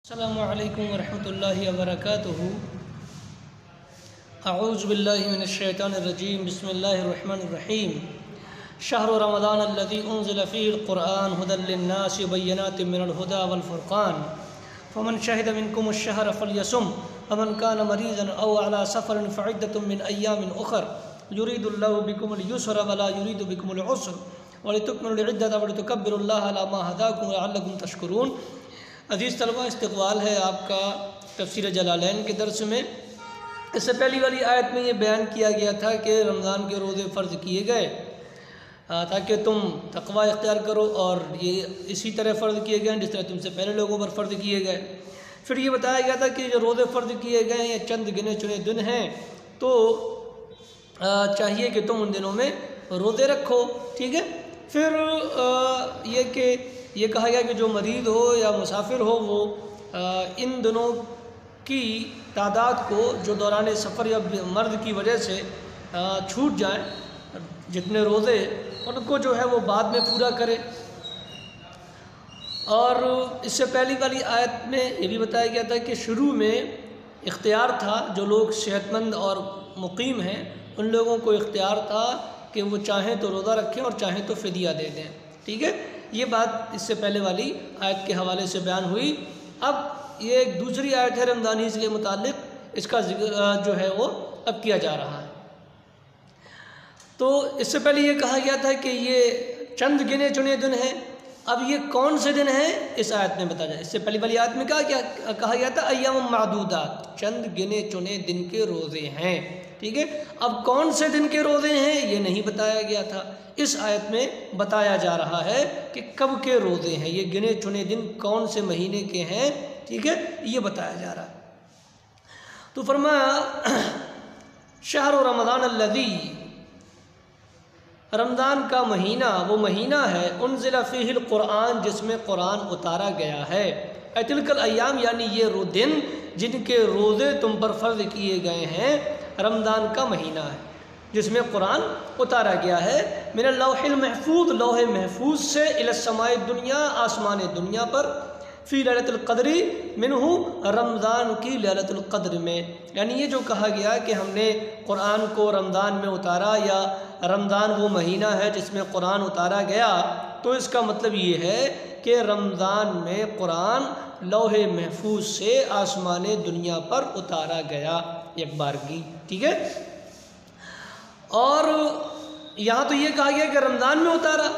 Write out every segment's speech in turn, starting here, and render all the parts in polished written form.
السلام علیکم ورحمۃ اللہ وبرکاتہ۔ اعوذ باللہ من الشیطان الرجیم، بسم اللہ الرحمن الرحیم۔ شہر رمضان الذی انزل فیہ القرآن ھدی للناس وبینات من الھدی والفرقان فمن شہد منکم الشہر فلیصم ومن کان مریضا او علی سفر فعدۃ من ایام اخر یرید اللہ بکم الیسر ولا یرید بکم العسر ولتکملوا العدۃ ولتکبروا اللہ علی ما ھداکم لعلکم تشکرون۔ عزیز طلبہ، استقبال ہے آپ کا تفسیر جلالین کے درس میں۔ اس سے پہلی والی آیت میں یہ بیان کیا گیا تھا کہ رمضان کے روزے فرض کیے گئے تاکہ تم تقوی اختیار کرو، اور یہ اسی طرح فرض کیے گئے جس طرح تم سے پہلے لوگوں پر فرض کیے گئے۔ پھر یہ بتایا گیا تھا کہ جو روزے فرض کیے گئے ہیں یہ چند گنے چنے دن ہیں، تو چاہیے کہ تم ان دنوں میں روزے رکھو، ٹھیک ہے۔ پھر یہ کہا گیا کہ جو مریض ہو یا مسافر ہو وہ ان دنوں کی تعداد کو جو دوران سفر یا مرض کی وجہ سے چھوٹ جائیں، جتنے روزے ان کو جو ہے وہ بعد میں پورا کرے۔ اور اس سے پہلی والی آیت میں یہ بھی بتایا گیا تھا کہ شروع میں اختیار تھا، جو لوگ صحت مند اور مقیم ہیں ان لوگوں کو اختیار تھا کہ وہ چاہیں تو روزہ رکھیں اور چاہیں تو فدیہ دے دیں، ٹھیک ہے۔ یہ بات اس سے پہلے والی آیت کے حوالے سے بیان ہوئی۔ اب یہ ایک دوسری آیت ہے رمضانیز کے متعلق، اس کا ذکر جو ہے وہ اب کیا جا رہا ہے۔ تو اس سے پہلے یہ کہا گیا تھا کہ یہ چند گنے چنے دن ہیں، اب یہ کون سے دن ہیں اس آیت میں بتایا جائے۔ اس سے پہلی والی آیت میں کہا گیا تھا ایام معدودات، چند گنے چنے دن کے روزے ہیں، ٹھیک ہے۔ اب کون سے دن کے روزے ہیں یہ نہیں بتایا گیا تھا، اس آیت میں بتایا جا رہا ہے کہ کب کے روزے ہیں، یہ گنے چنے دن کون سے مہینے کے ہیں، ٹھیک ہے، یہ بتایا جا رہا ہے۔ تو فرمایا شہر رمضان الذی، رمضان کا مہینہ وہ مہینہ ہے انزل فیہ القرآن جس میں قرآن اتارا گیا ہے، تلک الایام یعنی یہ دن جن کے روزے تم پر فرض کیے گئے ہیں، رمضان کا مہینہ ہے جس میں قرآن اتارا گیا ہے، من اللوح المحفوظ، لوح محفوظ سے، الی السماء الدنیا، آسمان دنیا پر، فی لیلۃ القدر منہ، رمضان کی لیلۃ القدر میں۔ یعنی یہ جو کہا گیا کہ ہم نے قرآن کو رمضان میں اتارا یا رمضان وہ مہینہ ہے جس میں قرآن اتارا گیا، تو اس کا مطلب یہ ہے کہ رمضان میں قرآن لوح محفوظ سے آسمان دنیا پر اتارا گیا ایک بارگی، ٹھیک ہے۔ اور یہاں تو یہ کہا گیا کہ رمضان میں اتارا،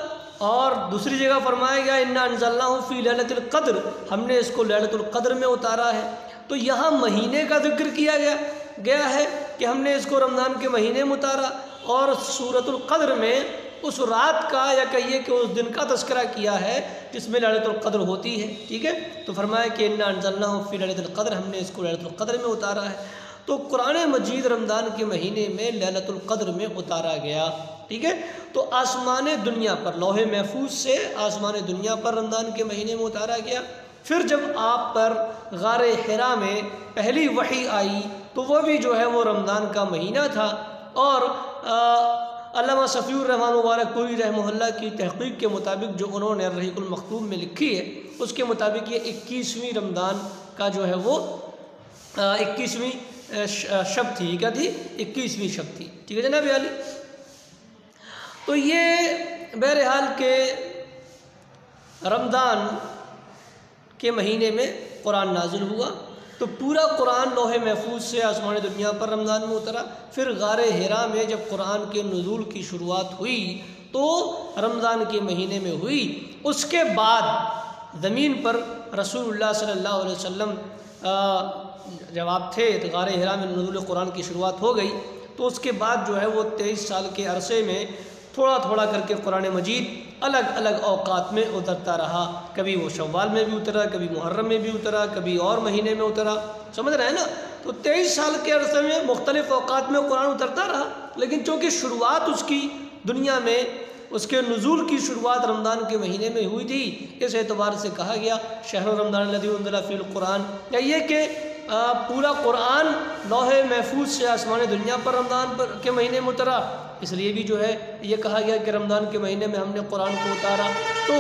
اور دوسری جگہ فرمایا گیا انا انزلناہ فی لیلۃ القدر، ہم نے اس کو لیلۃ القدر میں اتارا ہے۔ تو یہاں مہینے کا ذکر کیا گیا ہے کہ ہم نے اس کو رمضان کے مہینے میں اتارا، اور سورۃ القدر میں اس رات کا یا کہیے کہ اس دن کا تذکرہ کیا ہے جس میں لیلۃ القدر ہوتی ہے، ٹھیک ہے۔ تو فرمایا کہ انا انزلناہ فی لیلۃ القدر، ہم نے اس کو لیلۃ القدر میں اتارا ہے۔ تو قرآن مجید رمضان کے مہینے میں لیلۃ القدر میں اتارا گیا، ٹھیک ہے۔ تو آسمان دنیا پر، لوح محفوظ سے آسمان دنیا پر رمضان کے مہینے میں اتارا گیا۔ پھر جب آپ پر غار حرا میں پہلی وحی آئی تو وہ بھی جو ہے وہ رمضان کا مہینہ تھا، اور علامہ صفی الرحمٰن مبارک پوری رحمہ اللہ کی تحقیق کے مطابق جو انہوں نے الرحیق المختوم میں لکھی ہے، اس کے مطابق یہ 21ویں رمضان کا جو ہے وہ 21ویں شب تھی، کیا تھی؟ 21ویں شب تھی، ٹھیک ہے جناب علی۔ تو یہ بہرحال کہ رمضان کے مہینے میں قرآن نازل ہوا، تو پورا قرآن لوح محفوظ سے آسمان دنیا پر رمضان میں اترا۔ پھر غار حرا میں جب قرآن کے نزول کی شروعات ہوئی تو رمضان کے مہینے میں ہوئی۔ اس کے بعد زمین پر رسول اللہ صلی اللہ علیہ وسلم جب آپ تھے تو غار حرا میں نزول قرآن کی شروعات ہو گئی، تو اس کے بعد جو ہے وہ 23 سال کے عرصے میں تھوڑا تھوڑا کر کے قرآن مجید الگ الگ اوقات میں اترتا رہا۔ کبھی وہ شوال میں بھی اترا، کبھی محرم میں بھی اترا، کبھی اور مہینے میں اترا، سمجھ رہے ہیں نا۔ تو 23 سال کے عرصے میں مختلف اوقات میں قرآن اترتا رہا، لیکن چونکہ شروعات اس کی دنیا میں، اس کے نزول کی شروعات رمضان کے مہینے میں ہوئی تھی، اس اعتبار سے کہا گیا شہر رمضان الذی انزل فیہ القرآن، یا یہ کہ پورا قرآن لوح محفوظ سے آسمان دنیا پر رمضان کے مہینے میں اترا، اس لیے بھی جو ہے یہ کہا گیا کہ رمضان کے مہینے میں ہم نے قرآن کو اتارا۔ تو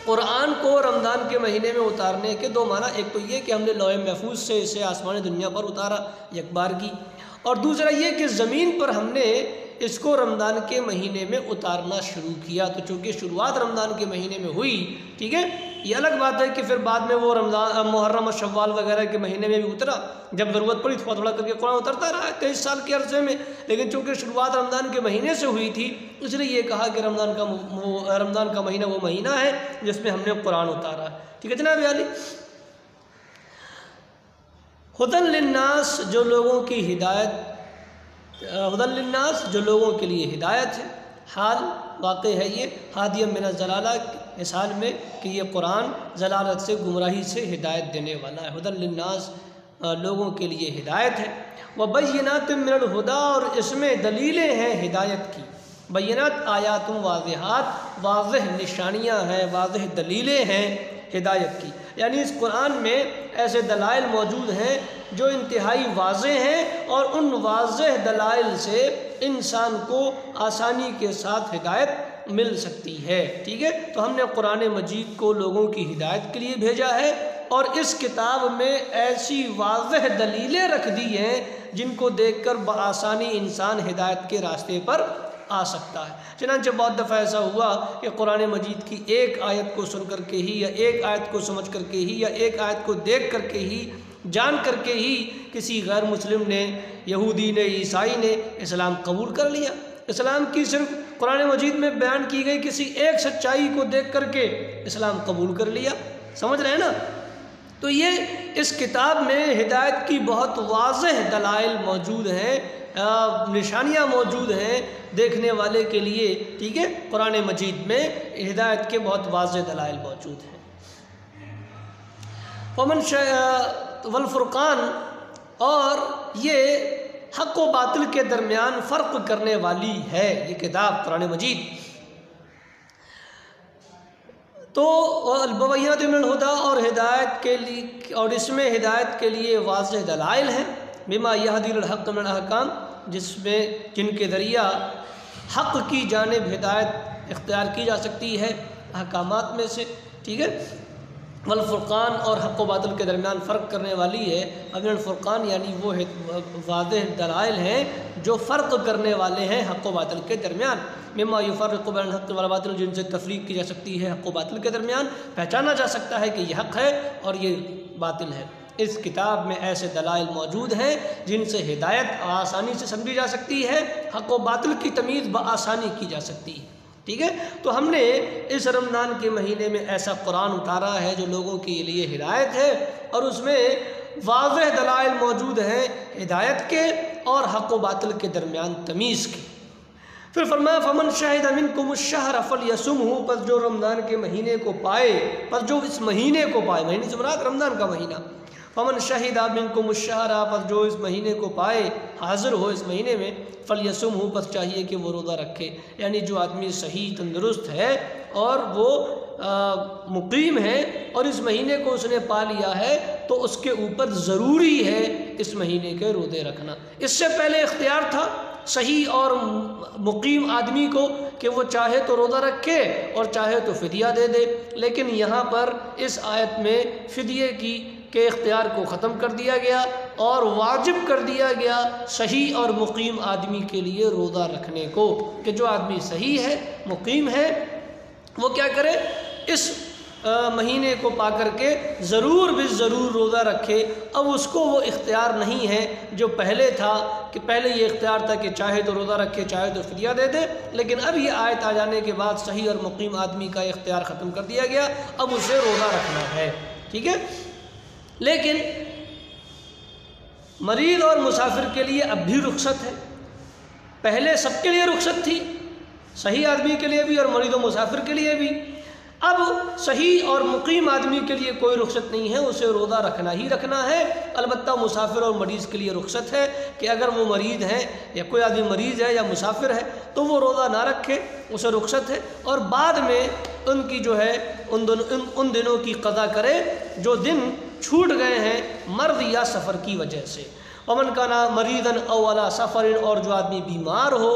قرآن کو رمضان کے مہینے میں اتارنے کے دو معنی، ایک تو یہ کہ ہم نے لوح محفوظ سے اسے آسمان دنیا پر اتارا یک بار کی، اور دوسرا یہ کہ زمین پر ہم نے اس کو رمضان کے مہینے میں اتارنا شروع کیا۔ تو چونکہ شروعات رمضان کے مہینے میں ہوئی، ٹھیک ہے، یہ الگ بات ہے کہ پھر بعد میں وہ رمضان محرم اور شوال وغیرہ کے مہینے میں بھی اترا، جب ضرورت پڑی تھوڑا تھوڑا کر کے قرآن اترتا رہا 23 سال کے عرصے میں، لیکن چونکہ شروعات رمضان کے مہینے سے ہوئی تھی اس لیے یہ کہا کہ رمضان کا مہینہ وہ مہینہ ہے جس میں ہم نے قرآن اتارا ہے۔ ٹھیک ہے جناب عالی، ہدی للناس جو لوگوں کی ہدایت، ہدی للناس جو لوگوں کے لیے ہدایت ہے، حال واقع ہے یہ ہادی من الضلالہ اس حال میں کہ یہ قرآن ضلالت سے، گمراہی سے ہدایت دینے والا ہے۔ ہدی للناس لوگوں کے لیے ہدایت ہے، وبینات من الہدی اور اس میں دلیلیں ہیں ہدایت کی، بینات آیات واضحات، واضح نشانیاں ہیں، واضح دلیلیں ہیں ہدایت کی، یعنی اس قرآن میں ایسے دلائل موجود ہیں جو انتہائی واضح ہیں، اور ان واضح دلائل سے انسان کو آسانی کے ساتھ ہدایت مل سکتی ہے۔ ٹھیک ہے، تو ہم نے قرآن مجید کو لوگوں کی ہدایت کے لیے بھیجا ہے، اور اس کتاب میں ایسی واضح دلیلیں رکھ دی ہیں جن کو دیکھ کر بآسانی انسان ہدایت کے راستے پر آ سکتا ہے۔ چنانچہ بہت دفعہ ایسا ہوا کہ قرآن مجید کی ایک آیت کو سن کر کے ہی، یا ایک آیت کو سمجھ کر کے ہی، یا ایک آیت کو دیکھ کر کے ہی، جان کر کے ہی کسی غیر مسلم نے، یہودی نے، عیسائی نے اسلام قبول کر لیا۔ اسلام کی صرف قرآن مجید میں بیان کی گئی کسی ایک سچائی کو دیکھ کر کے اسلام قبول کر لیا، سمجھ رہے ہیں نا؟ تو یہ اس کتاب میں ہدایت کی بہت واضح دلائل موجود ہیں، نشانیاں موجود ہیں دیکھنے والے کے لیے۔ ٹھیک ہے، قرآن مجید میں ہدایت کے بہت واضح دلائل موجود ہیں۔ والفرقان، اور یہ حق و باطل کے درمیان فرق کرنے والی ہے یہ کتاب قرآن مجید۔ تو البینات من الہدی اور ہدایت کے لیے، اور اس میں ہدایت کے لیے واضح دلائل ہیں، بما یہدی للحق من الاحکام، جن کے ذریعہ حق کی جانب ہدایت اختیار کی جا سکتی ہے احکامات میں سے۔ ٹھیک ہے، والفرقان اور حق و باطل کے درمیان فرق کرنے والی ہے۔ ابن الفرقان یعنی وہ واضح دلائل ہیں جو فرق کرنے والے ہیں حق و باطل کے درمیان، مما یفرق بین الحق والباطل، جن سے تفریق کی جا سکتی ہے حق و باطل کے درمیان، پہچانا جا سکتا ہے کہ یہ حق ہے اور یہ باطل ہے۔ اس کتاب میں ایسے دلائل موجود ہیں جن سے ہدایت آسانی سے سمجھی جا سکتی ہے، حق و باطل کی تمیز بآسانی کی جا سکتی ہے۔ ٹھیک ہے، تو ہم نے اس رمضان کے مہینے میں ایسا قرآن اتارا ہے جو لوگوں کے لیے ہدایت ہے، اور اس میں واضح دلائل موجود ہیں ہدایت کے اور حق و باطل کے درمیان تمیز کے۔ پھر فرمایا فمن شہد منکم الشہر فلیصمہ، پس جو رمضان کے مہینے کو پائے، پس جو اس مہینے کو پائے، مہینے سے مراد رمضان کا مہینہ، فمن شہد منکم الشہر، پس جو اس مہینے کو پائے، حاضر ہو اس مہینے میں، فلیصمہ، پس چاہیے کہ وہ روزہ رکھے۔ یعنی جو آدمی صحیح تندرست ہے اور وہ مقیم ہے اور اس مہینے کو اس نے پا لیا ہے تو اس کے اوپر ضروری ہے اس مہینے کے روزے رکھنا۔ اس سے پہلے اختیار تھا صحیح اور مقیم آدمی کو کہ وہ چاہے تو روزہ رکھے اور چاہے تو فدیہ دے دے، لیکن یہاں پر اس آیت میں فدیے کے اختیار کو ختم کر دیا گیا اور واجب کر دیا گیا صحیح اور مقیم آدمی کے لیے روزہ رکھنے کو، کہ جو آدمی صحیح ہے، مقیم ہے، وہ کیا کرے، اس مہینے کو پا کر کے ضرور بالضرور روزہ رکھے۔ اب اس کو وہ اختیار نہیں ہے جو پہلے تھا، کہ پہلے یہ اختیار تھا کہ چاہے تو روزہ رکھے چاہے تو فدیہ دے دے، لیکن اب یہ آیت آ جانے کے بعد صحیح اور مقیم آدمی کا اختیار ختم کر دیا گیا، اب اسے روزہ رکھنا ہے۔ ٹھیک ہے، لیکن مریض اور مسافر کے لیے اب بھی رخصت ہے۔ پہلے سب کے لیے رخصت تھی، صحیح آدمی کے لیے بھی اور مریض و مسافر کے لیے بھی، اب صحیح اور مقیم آدمی کے لیے کوئی رخصت نہیں ہے، اسے روزہ رکھنا ہی رکھنا ہے۔ البتہ مسافر اور مریض کے لیے رخصت ہے کہ اگر وہ مریض ہیں یا کوئی آدمی مریض ہے یا مسافر ہے تو وہ روزہ نہ رکھے، اسے رخصت ہے، اور بعد میں ان کی جو ہے ان دنوں کی قضا کرے جو دن چھوٹ گئے ہیں مرض یا سفر کی وجہ سے۔ ومن کان مریضا او علی سفر، اور جو آدمی بیمار ہو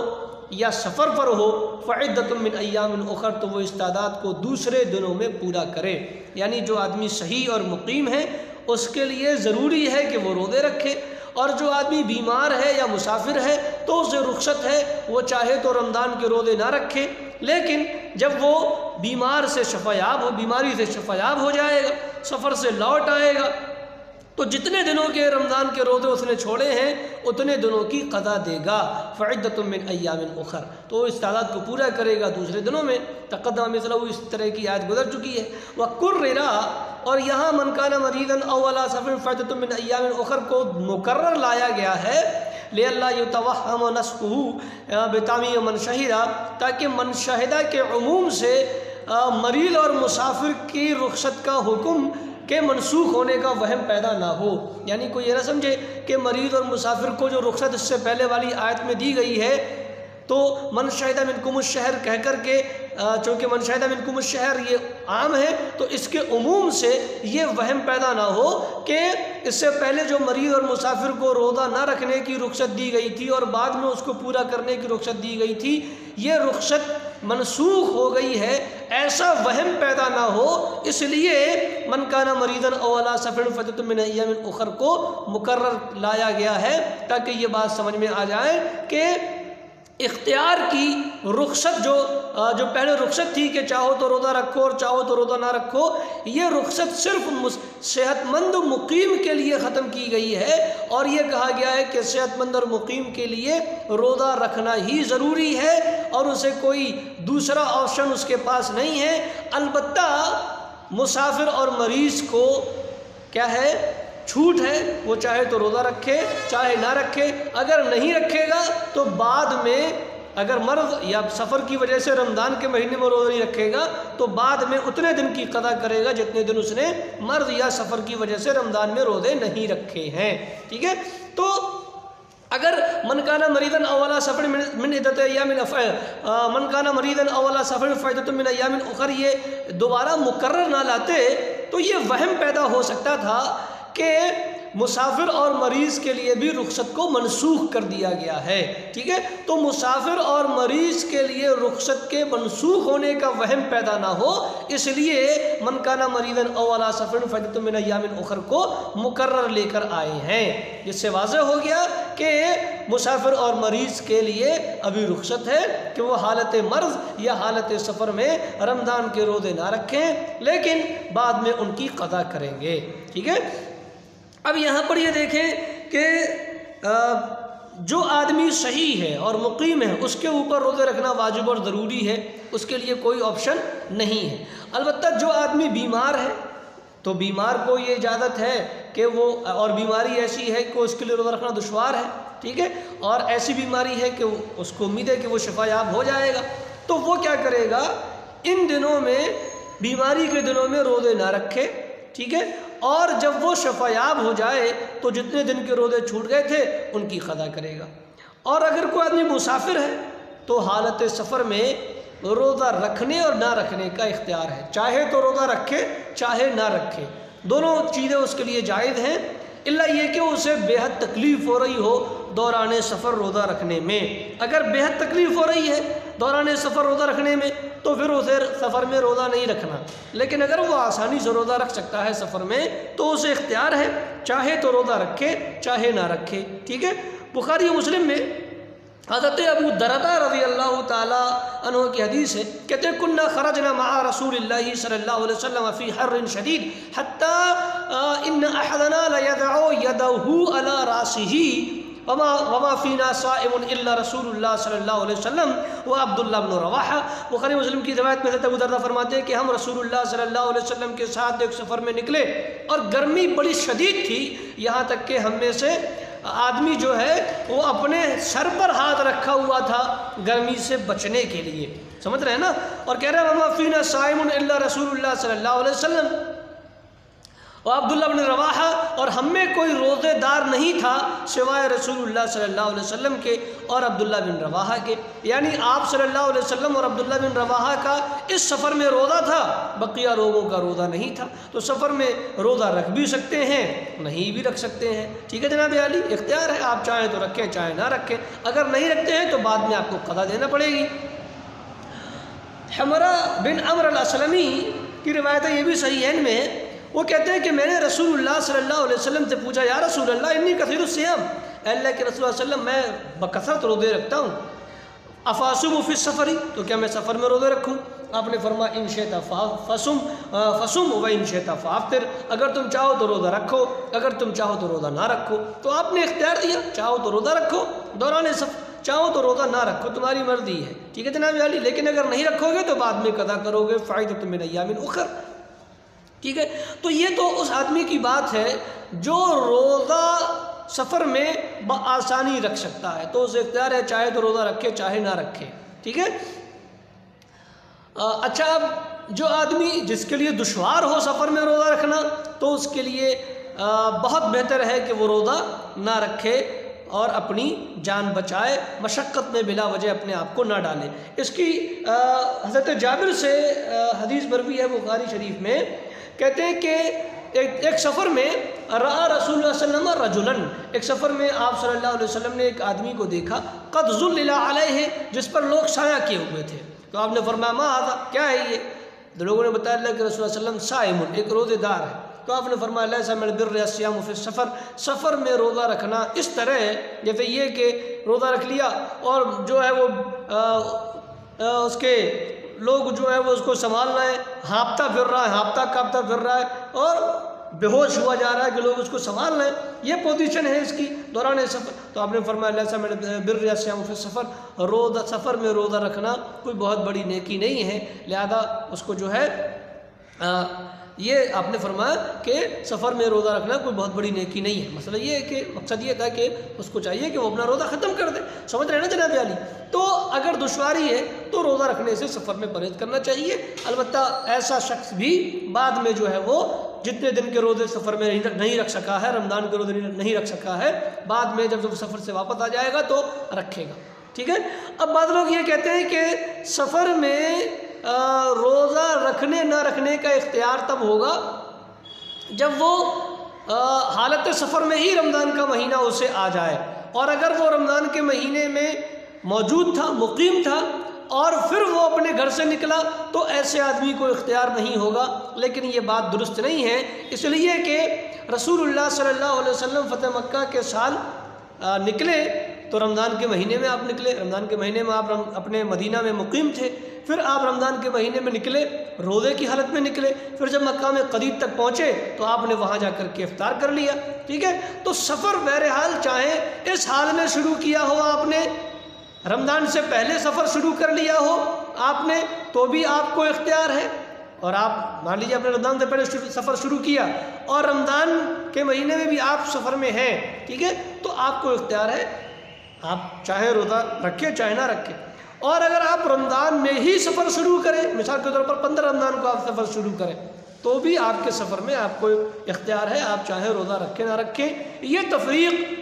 یا سفر پر ہو فعدۃ من ایام اخر، تو وہ اس تعداد کو دوسرے دنوں میں پورا کرے۔ یعنی جو آدمی صحیح اور مقیم ہے اس کے لیے ضروری ہے کہ وہ روزے رکھے، اور جو آدمی بیمار ہے یا مسافر ہے تو اسے رخصت ہے، وہ چاہے تو رمضان کے روزے نہ رکھے، لیکن جب وہ بیمار سے شفایاب ہو، بیماری سے شفایاب ہو جائے گا، سفر سے لوٹ آئے گا، تو جتنے دنوں کے رمضان کے روزے اس نے چھوڑے ہیں اتنے دنوں کی قضا دے گا۔ فعدۃ من ایام اخر، تو اس تعداد کو پورا کرے گا دوسرے دنوں میں۔ تقدم مثلہ اس طرح کی آیت گزر چکی ہے۔ وَقُرِّرَ، اور یہاں من کان مریضا او علی سفر فعدۃ من ایام اخر کو مقرر لایا گیا ہے لئلا یتوہم نسخہ بتعمیم من شہدہ، تاکہ من شہدہ کے عموم سے مریض اور مسافر کی رخصت کا حکم کہ منسوخ ہونے کا وہم پیدا نہ ہو۔ یعنی کوئی یہ نہ سمجھے کہ مریض اور مسافر کو جو رخصت اس سے پہلے والی آیت میں دی گئی ہے تو من شہدہ منکم الشہر کہہ کر کے، چونکہ من شہدہ منکم الشہر یہ عام ہے تو اس کے عموم سے یہ وہم پیدا نہ ہو کہ اس سے پہلے جو مریض اور مسافر کو روزہ نہ رکھنے کی رخصت دی گئی تھی اور بعد میں اس کو پورا کرنے کی رخصت دی گئی تھی، یہ رخصت منسوخ ہو گئی ہے، ایسا وہم پیدا نہ ہو، اس لیے من کان مریضا او علی سفر فعدۃ من ایام اخر کو مقرر لایا گیا ہے، تاکہ یہ بات سمجھ میں آ جائے کہ اختیار کی رخصت جو پہلے رخصت تھی کہ چاہو تو روزہ رکھو اور چاہو تو روزہ نہ رکھو، یہ رخصت صرف صحت مند مقیم کے لیے ختم کی گئی ہے، اور یہ کہا گیا ہے کہ صحت مند اور مقیم کے لیے روزہ رکھنا ہی ضروری ہے اور اسے کوئی دوسرا آپشن اس کے پاس نہیں ہے۔ البتہ مسافر اور مریض کو کیا ہے، چھوٹ ہے، وہ چاہے تو روزہ رکھے چاہے نہ رکھے، اگر نہیں رکھے گا تو بعد میں اگر مرض یا سفر کی وجہ سے رمضان کے مہینے میں روزہ نہیں رکھے گا تو بعد میں اتنے دن کی قضا کرے گا جتنے دن اس نے مرض یا سفر کی وجہ سے رمضان میں روزے نہیں رکھے ہیں۔ ٹھیک ہے، تو اگر من کان مریضا او علی سفر من عدۃ ایام من کان مریضا او علی سفر فعدۃ من ایام اخر یہ دوبارہ مقرر نہ لاتے تو یہ وہم پیدا ہو سکتا تھا کہ مسافر اور مریض کے لیے بھی رخصت کو منسوخ کر دیا گیا ہے۔ ٹھیک ہے، تو مسافر اور مریض کے لیے رخصت کے منسوخ ہونے کا وہم پیدا نہ ہو، اس لیے من کان مریضا او علی سفر فعدۃ من ایام اخر کو مقرر لے کر آئے ہیں، جس سے واضح ہو گیا کہ مسافر اور مریض کے لیے ابھی رخصت ہے کہ وہ حالت مرض یا حالت سفر میں رمضان کے روزے نہ رکھیں، لیکن بعد میں ان کی قضا کریں گے۔ ٹھیک ہے، اب یہاں پر یہ دیکھیں کہ جو آدمی صحیح ہے اور مقیم ہے اس کے اوپر روزے رکھنا واجب اور ضروری ہے، اس کے لیے کوئی آپشن نہیں ہے۔ البتہ جو آدمی بیمار ہے تو بیمار کو یہ اجازت ہے کہ وہ، اور بیماری ایسی ہے کہ اس کے لیے روزہ رکھنا دشوار ہے، ٹھیک ہے، اور ایسی بیماری ہے کہ اس کو امید ہے کہ وہ شفا یاب ہو جائے گا، تو وہ کیا کرے گا، ان دنوں میں بیماری کے دنوں میں روزے نہ رکھے، ٹھیک ہے، اور جب وہ شفا یاب ہو جائے تو جتنے دن کے روزے چھوٹ گئے تھے ان کی قضا کرے گا۔ اور اگر کوئی آدمی مسافر ہے تو حالت سفر میں روزہ رکھنے اور نہ رکھنے کا اختیار ہے، چاہے تو روزہ رکھے چاہے نہ رکھے، دونوں چیزیں اس کے لیے جائز ہیں، الا یہ کہ اسے بے حد تکلیف ہو رہی ہو دوران سفر روزہ رکھنے میں۔ اگر بے حد تکلیف ہو رہی ہے دوران سفر روزہ رکھنے میں تو پھر اسے سفر میں روزہ نہیں رکھنا، لیکن اگر وہ آسانی سے روزہ رکھ سکتا ہے سفر میں تو اسے اختیار ہے، چاہے تو روزہ رکھے چاہے نہ رکھے۔ ٹھیک ہے، بخاری و مسلم میں حضرت ابو درداء رضی اللہ تعالی عنہ کی حدیث ہے، کہتے ہیں کنا خرجنا مع رسول اللہ صلی اللہ علیہ وسلم فی حر شدید حتی ان احدنا لیدع یدہ علی راسہ وما فینا صائم الا رسول اللہ صلی اللہ علیہ وسلم و عبداللہ بن رواحہ۔ بخاری مسلم کی روایت میں حضرت ابو درداء فرماتے ہیں کہ ہم رسول اللہ صلی اللہ علیہ وسلم کے ساتھ ایک سفر میں نکلے اور گرمی بڑی شدید تھی، یہاں تک کہ ہم میں سے آدمی جو ہے وہ اپنے سر پر ہاتھ رکھا ہوا تھا گرمی سے بچنے کے لیے، سمجھ رہے ہیں نا، اور کہہ رہے ہیں وما فینا صائم الا رسول اللہ صلی اللہ علیہ وسلم اور عبداللہ بن رواحہ اور ہم میں کوئی روزے دار نہیں تھا سوائے رسول اللہ صلی اللہ علیہ وسلم کے اور عبداللہ بن رواحہ کے، یعنی آپ صلی اللہ علیہ وسلم اور عبداللہ بن رواحہ کا اس سفر میں روزہ تھا، بقیہ لوگوں کا روزہ نہیں تھا۔ تو سفر میں روزہ رکھ بھی سکتے ہیں، نہیں بھی رکھ سکتے ہیں، ٹھیک ہے جناب عالی، اختیار ہے، آپ چاہیں تو رکھیں چاہے نہ رکھیں، اگر نہیں رکھتے ہیں تو بعد میں آپ کو قضا دینا پڑے گی۔ حمرہ بن عمر الاسلمی کی روایتیں یہ بھی صحیح ہیں، ان میں وہ کہتے ہیں کہ میں نے رسول اللہ صلی اللہ علیہ وسلم سے پوچھا، یا رسول اللہ انی کثیر الصیام، اے اللہ کے رسول اللہ علیہ وسلم میں بکثرت روزے رکھتا ہوں، افاصم فی السفر، تو کیا میں سفر میں روزے رکھوں؟ آپ نے فرمایا ان شئت فصم و ان شئت فافطر، اگر تم چاہو تو روزہ رکھو، اگر تم چاہو تو روزہ نہ رکھو۔ تو آپ نے اختیار دیا، چاہو تو روزہ رکھو دوران سفر، چاہو تو روزہ نہ رکھو، تمہاری مرضی ہے، ٹھیک ہے جناب عالی، لیکن اگر نہیں رکھو گے تو بعد میں قضا کرو گے، فائدۃ من ایام اخر، ٹھیک ہے۔ تو یہ تو اس آدمی کی بات ہے جو روزہ سفر میں بآسانی رکھ سکتا ہے، تو اسے اختیار ہے، چاہے تو روزہ رکھے چاہے نہ رکھے، ٹھیک ہے۔ اچھا، اب جو آدمی جس کے لیے دشوار ہو سفر میں روزہ رکھنا، تو اس کے لیے بہت بہتر ہے کہ وہ روزہ نہ رکھے اور اپنی جان بچائے، مشقت میں بلا وجہ اپنے آپ کو نہ ڈالے۔ اس کی حضرت جابر سے حدیث مروی ہے بخاری شریف میں، کہتے ہیں کہ ایک سفر میں رأى رسول اللہ صلی اللہ علیہ وسلم رجلا، ایک سفر میں آپ صلی اللہ علیہ وسلم نے ایک آدمی کو دیکھا، قد ظلل علیہ، جس پر لوگ سایہ کیے ہوئے تھے، تو آپ نے فرمایا ما ھذا، کیا ہے یہ؟ تو لوگوں نے بتایا اللہ کہ رسول اللہ صلی اللہ علیہ وسلم صائم، ایک روزے دار ہے، تو آپ نے فرمایا لیس من البر الصیام فی السفر، سفر میں روزہ رکھنا اس طرح ہے جیسے یہ کہ روزہ رکھ لیا اور جو ہے وہ اس کے لوگ جو ہے وہ اس کو سنبھال رہے ہیں، ہانپتا پھر رہا ہے، ہانپتا کانپتا پھر رہا ہے اور بے ہوش ہوا جا رہا ہے کہ لوگ اس کو سنبھال رہے ہیں، یہ پوزیشن ہے اس کی دوران سفر۔ تو آپ نے فرمایا لیس من البر الصیام فی السفر، روزہ سفر میں روزہ رکھنا کوئی بہت بڑی نیکی نہیں ہے، لہذا اس کو جو ہے یہ آپ نے فرمایا کہ سفر میں روزہ رکھنا کوئی بہت بڑی نیکی نہیں ہے۔ مسئلہ یہ ہے کہ مقصد یہ تھا کہ اس کو چاہیے کہ وہ اپنا روزہ ختم کر دے، سمجھ رہے ہیں نا جناب عالی؟ تو اگر دشواری ہے تو روزہ رکھنے سے سفر میں پرہیز کرنا چاہیے، البتہ ایسا شخص بھی بعد میں جو ہے وہ جتنے دن کے روزے سفر میں نہیں رکھ سکا ہے، رمضان کے روزے نہیں رکھ سکا ہے، بعد میں جب سفر سے واپس آ جائے گا تو رکھے گا، ٹھیک ہے۔ اب بعض لوگ یہ کہتے ہیں کہ سفر میں روزہ رکھنے نہ رکھنے کا اختیار تب ہوگا جب وہ حالت سفر میں ہی رمضان کا مہینہ اسے آ جائے، اور اگر وہ رمضان کے مہینے میں موجود تھا، مقیم تھا، اور پھر وہ اپنے گھر سے نکلا تو ایسے آدمی کو اختیار نہیں ہوگا، لیکن یہ بات درست نہیں ہے، اس لیے کہ رسول اللہ صلی اللہ علیہ وسلم فتح مکہ کے سال نکلے تو رمضان کے مہینے میں آپ نکلے، رمضان کے مہینے میں آپ اپنے مدینہ میں مقیم تھے، پھر آپ رمضان کے مہینے میں نکلے، روزے کی حالت میں نکلے، پھر جب مکہ میں قریب تک پہنچے تو آپ نے وہاں جا کر کے افطار کر لیا، ٹھیک ہے۔ تو سفر بہرحال چاہے اس حال میں شروع کیا ہو، آپ نے رمضان سے پہلے سفر شروع کر لیا ہو آپ نے، تو بھی آپ کو اختیار ہے، اور آپ مان لیجیے اپنے رمضان سے پہلے سفر شروع کیا اور رمضان کے مہینے میں بھی آپ سفر میں ہیں، ٹھیک ہے، تو آپ کو اختیار ہے، آپ چاہے روزہ رکھیں چاہے نہ رکھیں۔ اور اگر آپ رمضان میں ہی سفر شروع کریں، مثال کے طور پر 15 رمضان کو آپ سفر شروع کریں، تو بھی آپ کے سفر میں آپ کو اختیار ہے، آپ چاہے روزہ رکھیں نہ رکھیں۔ یہ تفریق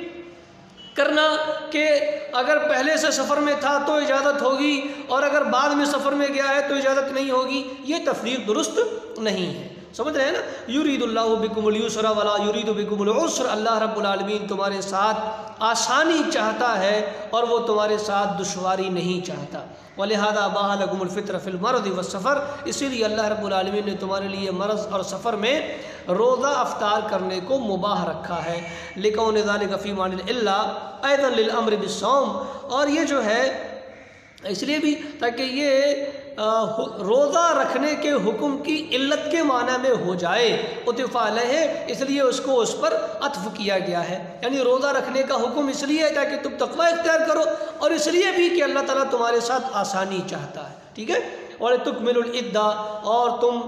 کرنا کہ اگر پہلے سے سفر میں تھا تو اجازت ہوگی اور اگر بعد میں سفر میں گیا ہے تو اجازت نہیں ہوگی، یہ تفریق درست نہیں ہے، سمجھ رہے ہیں نا؟ یرید اللہ بکم اليسر ولا یرید بکم العسر، اللہ رب العالمین تمہارے ساتھ آسانی چاہتا ہے اور وہ تمہارے ساتھ دشواری نہیں چاہتا، ولہذا اباح لکم الفطر فی المرض والسفر، اسی لیے اللہ رب العالمین نے تمہارے لیے مرض اور سفر میں روزہ افطار کرنے کو مباح رکھا ہے، لکون ذلک فی معنی الا ایضا للامر بالصوم، اور یہ جو ہے اس لیے بھی تاکہ یہ روزہ رکھنے کے حکم کی علت کے معنی میں ہو جائے، عطف علیہ، اس لیے اس کو اس پر عطف کیا گیا ہے، یعنی روزہ رکھنے کا حکم اس لیے ہے تاکہ تم تقوی اختیار کرو، اور اس لیے بھی کہ اللہ تعالیٰ تمہارے ساتھ آسانی چاہتا ہے، ٹھیک ہے۔ اور تکملوا العدہ، اور تم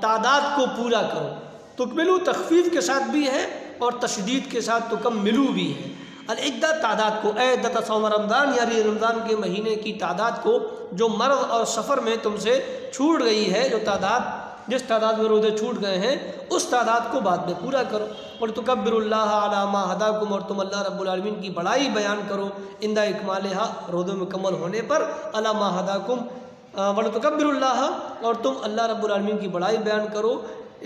تعداد کو پورا کرو، تکملو تخفیف کے ساتھ بھی ہے اور تشدید کے ساتھ تکملو بھی ہے، العدہ تعداد کو، عدۃ صوم رمضان، یعنی رمضان کے مہینے کی تعداد کو جو مرض اور سفر میں تم سے چھوٹ گئی ہے، جو تعداد جس تعداد میں روزے چھوٹ گئے ہیں اس تعداد کو بعد میں پورا کرو۔ اور تکبر اللہ علی ما ہداکم، اور تم اللہ رب العالمین کی بڑائی بیان کرو عند اکمالہا، روزے مکمل ہونے پر، علی ما ہداکم، وَلْتُكَبِّرُوا اللَّهَ، اور تم اللہ رب العالمین کی بڑائی بیان کرو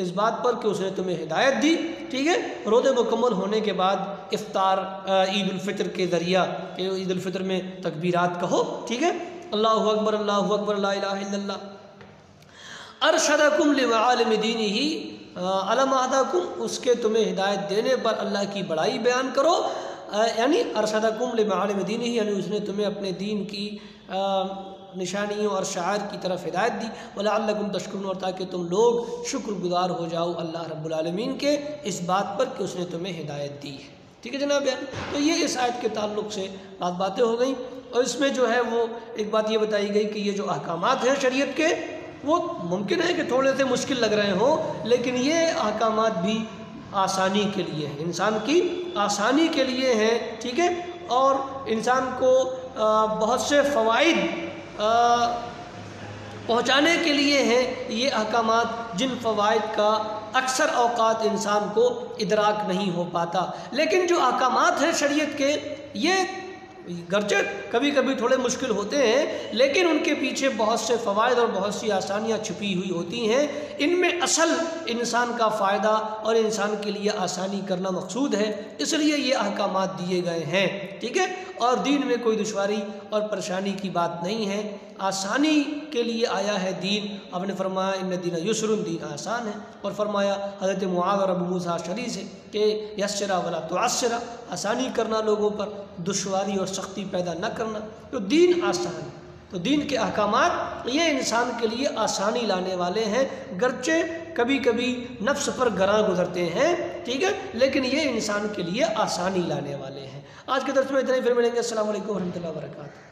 اس بات پر کہ اس نے تمہیں ہدایت دی، ٹھیک ہے۔ روزے مکمل ہونے کے بعد افطار عید الفطر کے ذریعہ، کہ عید الفطر میں تکبیرات کہو، ٹھیک ہے، اللہ اکبر لا الہ الا اللہ۔ ارشدکم لمعالم دینہ علی ما ہداکم، اس کے تمہیں ہدایت دینے پر اللہ کی بڑائی بیان کرو، یعنی ارشدکم لمعالم دینہ، یعنی اس نے تمہیں اپنے دین کی نشانیوں اور شعائر کی طرف ہدایت دی، وَلَعَلَّكُمْ تَشْكُرُونَ، اور تاکہ تم لوگ شکر گزار ہو جاؤ اللہ رب العالمین کے اس بات پر کہ اس نے تمہیں ہدایت دی ہے، ٹھیک ہے جناب یار۔ تو یہ اس آیت کے تعلق سے باتیں ہو گئیں، اور اس میں جو ہے وہ ایک بات یہ بتائی گئی کہ یہ جو احکامات ہیں شریعت کے، وہ ممکن ہے کہ تھوڑے سے مشکل لگ رہے ہوں، لیکن یہ احکامات بھی آسانی کے لیے ہیں، انسان کی آسانی کے لیے ہیں، ٹھیک ہے، اور انسان کو بہت سے فوائد پہنچانے کے لیے ہیں یہ احکامات، جن فوائد کا اکثر اوقات انسان کو ادراک نہیں ہو پاتا۔ لیکن جو احکامات ہیں شریعت کے، یہ گرچہ کبھی کبھی تھوڑے مشکل ہوتے ہیں، لیکن ان کے پیچھے بہت سے فوائد اور بہت سی آسانیاں چھپی ہوئی ہوتی ہیں۔ ان میں اصل انسان کا فائدہ اور انسان کے لیے آسانی کرنا مقصود ہے، اس لیے یہ احکامات دیے گئے ہیں، ٹھیک ہے۔ اور دین میں کوئی دشواری اور پریشانی کی بات نہیں ہے، آسانی کے لیے آیا ہے دین۔ آپ نے فرمایا ان الدین یسر، دین آسان ہے، اور فرمایا حضرت معاذ اور ابو موسیٰ اشعری سے کہ یسر ولا تعسر، آسانی کرنا لوگوں پر، دشواری اور سختی پیدا نہ کرنا، تو دین آسان ہے۔ تو دین کے احکامات یہ انسان کے لیے آسانی لانے والے ہیں، گرچہ کبھی کبھی نفس پر گراں گزرتے ہیں، ٹھیک ہے، لیکن یہ انسان کے لیے آسانی لانے والے ہیں۔ آج کے درس میں اتنا ہی، پھر ملیں گے۔ السلام علیکم ورحمۃ اللہ وبرکاتہ۔